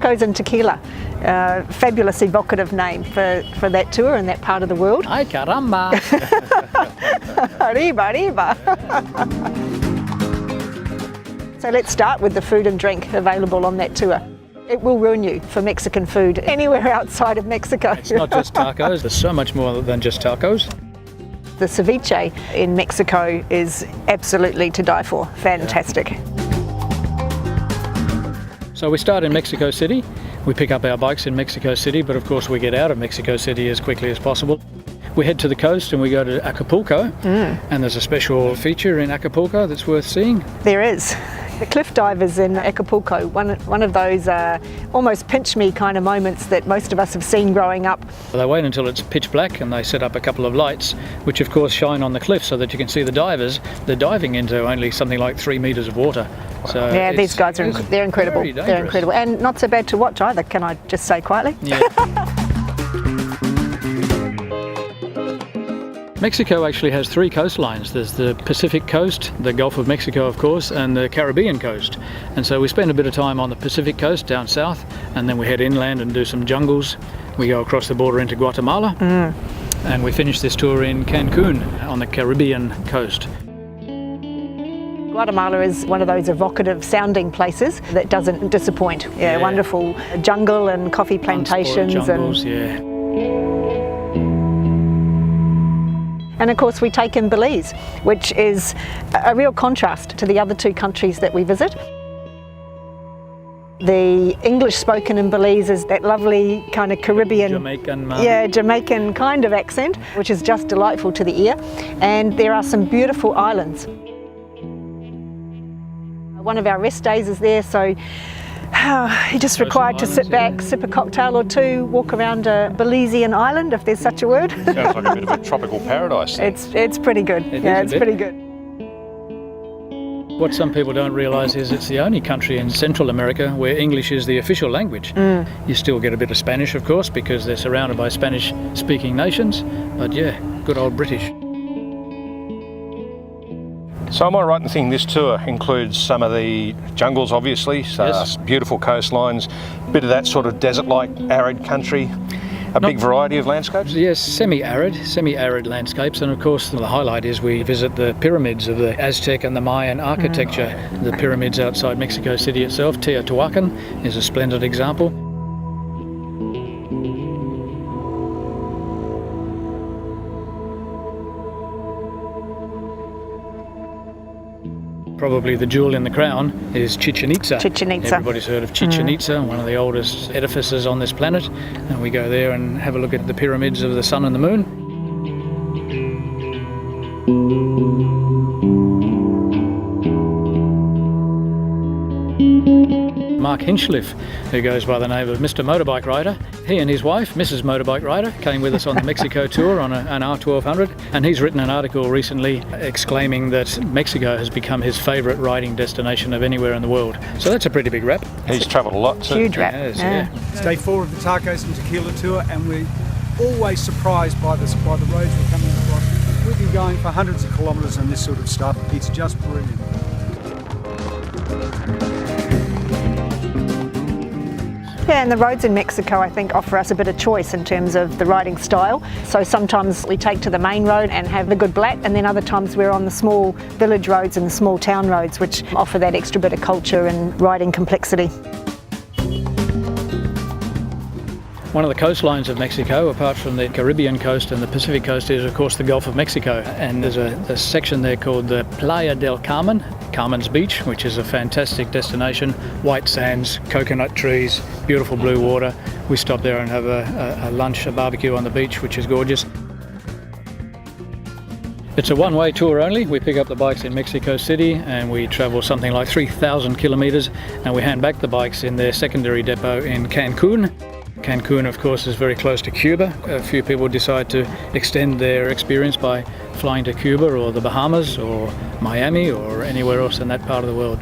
Tacos and Tequila. Fabulous evocative name for that tour in that part of the world. Ay caramba! Arriba, arriba! So let's start with the food and drink available on that tour. It will ruin you for Mexican food anywhere outside of Mexico. It's not just tacos, there's so much more than just tacos. The ceviche in Mexico is absolutely to die for. Fantastic. Yeah. So we start in Mexico City. We pick up our bikes in Mexico City, but of course we get out of Mexico City as quickly as possible. We head to the coast and we go to Acapulco, and there's a special feature in Acapulco that's worth seeing. There is. The cliff divers in Acapulco, one of those almost pinch me kind of moments that most of us have seen growing up. They wait until it's pitch black and they set up a couple of lights, which of course shine on the cliff so that you can see the divers. They're diving into only something like 3 meters of water. So yeah, these guys they're incredible. They're incredible, and not so bad to watch either. Can I just say quietly? Yeah. Mexico actually has 3 coastlines. There's the Pacific coast, the Gulf of Mexico of course, and the Caribbean coast. And so we spend a bit of time on the Pacific coast down south, and then we head inland and do some jungles. We go across the border into Guatemala, and we finish this tour in Cancun on the Caribbean coast. Guatemala is one of those evocative sounding places that doesn't disappoint. Yeah, wonderful jungle and coffee plantations. Jungles, yeah. And of course we take in Belize, which is a real contrast to the other 2 countries that we visit. The English spoken in Belize is that lovely kind of Caribbean, Jamaican kind of accent, which is just delightful to the ear. And there are some beautiful islands. One of our rest days is there, so you're just required to sit back, sip a cocktail or 2, walk around a Belizean island, if there's such a word. Sounds like a bit of a tropical paradise. It's pretty good. It's pretty good. What some people don't realise is it's the only country in Central America where English is the official language. You still get a bit of Spanish, of course, because they're surrounded by Spanish-speaking nations, but yeah, good old British. So am I right in thinking this tour includes some of the jungles, obviously, Yes. Beautiful coastlines, a bit of that sort of desert-like arid country, big variety of landscapes? Yes, semi-arid landscapes, and of course the highlight is we visit the pyramids of the Aztec and the Mayan architecture. The pyramids outside Mexico City itself, Teotihuacan, is a splendid example. Probably the jewel in the crown is Chichen Itza. Chichen Itza. Everybody's heard of Chichen Itza, one of the oldest edifices on this planet. And we go there and have a look at the pyramids of the sun and the moon. Mark Hinchliffe, who goes by the name of Mr. Motorbike Rider. He and his wife, Mrs. Motorbike Rider, came with us on the Mexico tour on an R1200, and he's written an article recently exclaiming that Mexico has become his favourite riding destination of anywhere in the world. So that's a pretty big rap. He's travelled a lot too. Huge rap. Yeah. It's day 4 of the Tacos and Tequila tour, and we're always surprised by the roads we're coming across. We've been going for hundreds of kilometres on this sort of stuff. It's just brilliant. Yeah, and the roads in Mexico, I think, offer us a bit of choice in terms of the riding style. So sometimes we take to the main road and have a good black, and then other times we're on the small village roads and the small town roads, which offer that extra bit of culture and riding complexity. One of the coastlines of Mexico, apart from the Caribbean coast and the Pacific coast, is of course the Gulf of Mexico. And there's a section there called the Playa del Carmen, Carmen's Beach, which is a fantastic destination. White sands, coconut trees, beautiful blue water. We stop there and have a lunch, a barbecue on the beach, which is gorgeous. It's a one-way tour only. We pick up the bikes in Mexico City and we travel something like 3,000 kilometres, and we hand back the bikes in their secondary depot in Cancun. Cancun, of course, is very close to Cuba. A few people decide to extend their experience by flying to Cuba or the Bahamas or Miami or anywhere else in that part of the world.